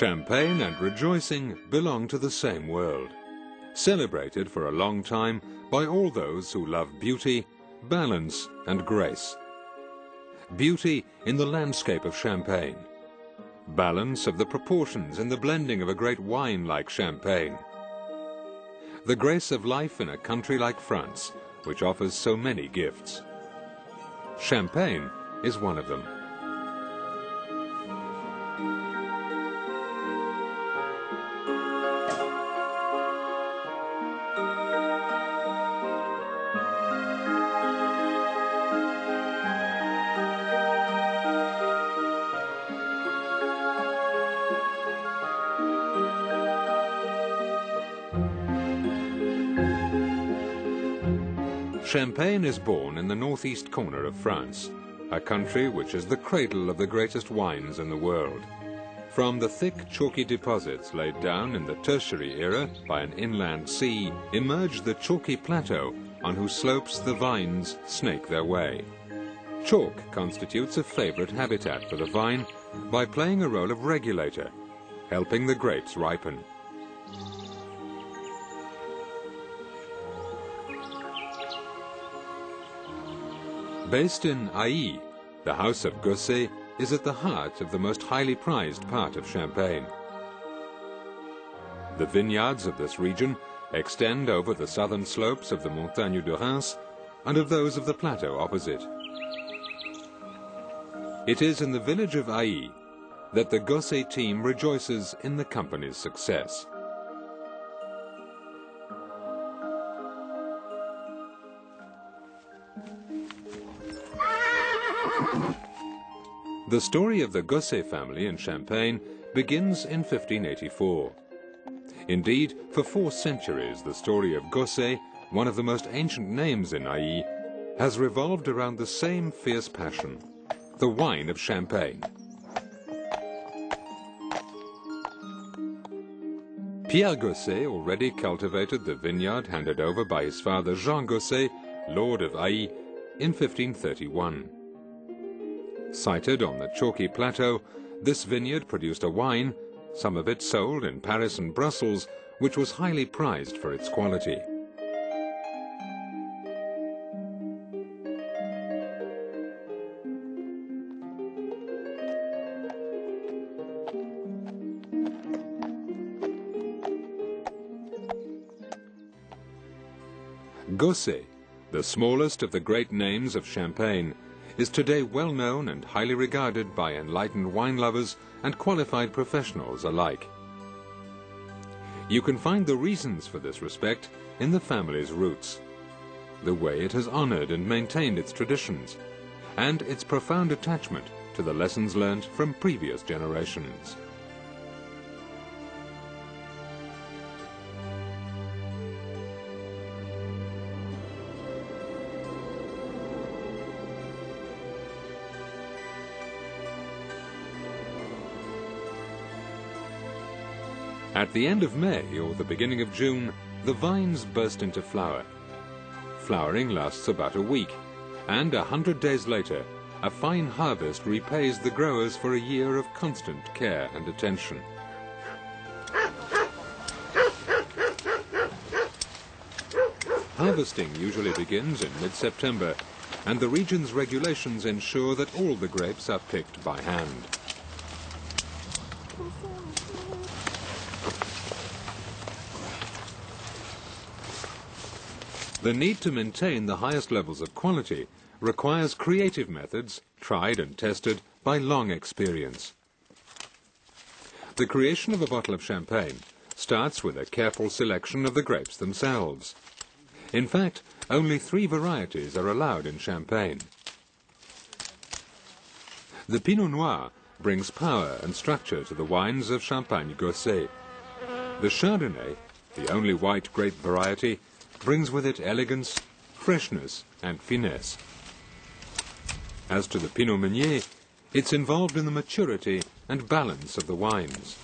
Champagne and rejoicing belong to the same world, celebrated for a long time by all those who love beauty, balance and grace. Beauty in the landscape of Champagne, balance of the proportions in the blending of a great wine like Champagne, the grace of life in a country like France, which offers so many gifts. Champagne is one of them. Champagne is born in the northeast corner of France, a country which is the cradle of the greatest wines in the world. From the thick chalky deposits laid down in the Tertiary era by an inland sea emerged the chalky plateau on whose slopes the vines snake their way. Chalk constitutes a favorite habitat for the vine by playing a role of regulator, helping the grapes ripen. Based in Ailly, the house of Gosset is at the heart of the most highly prized part of Champagne. The vineyards of this region extend over the southern slopes of the Montagne de Reims and of those of the plateau opposite. It is in the village of Ailly that the Gosset team rejoices in the company's success. The story of the Gosset family in Champagne begins in 1584. Indeed, for 4 centuries, the story of Gosset, one of the most ancient names in Ailly, has revolved around the same fierce passion, the wine of Champagne. Pierre Gosset already cultivated the vineyard handed over by his father Jean Gosset, Lord of Ailly, in 1531. Sited on the chalky plateau, this vineyard produced a wine, some of it sold in Paris and Brussels, which was highly prized for its quality. Gosset, the smallest of the great names of Champagne, is today well known and highly regarded by enlightened wine lovers and qualified professionals alike. You can find the reasons for this respect in the family's roots, the way it has honored and maintained its traditions, and its profound attachment to the lessons learned from previous generations. At the end of May or the beginning of June, the vines burst into flower. Flowering lasts about a week, and 100 days later, a fine harvest repays the growers for a year of constant care and attention. Harvesting usually begins in mid-September, and the region's regulations ensure that all the grapes are picked by hand. The need to maintain the highest levels of quality requires creative methods tried and tested by long experience. The creation of a bottle of champagne starts with a careful selection of the grapes themselves. In fact, only 3 varieties are allowed in Champagne. The Pinot Noir brings power and structure to the wines of Champagne Gosset. The Chardonnay, the only white grape variety, brings with it elegance, freshness and finesse. As to the Pinot Meunier, it's involved in the maturity and balance of the wines.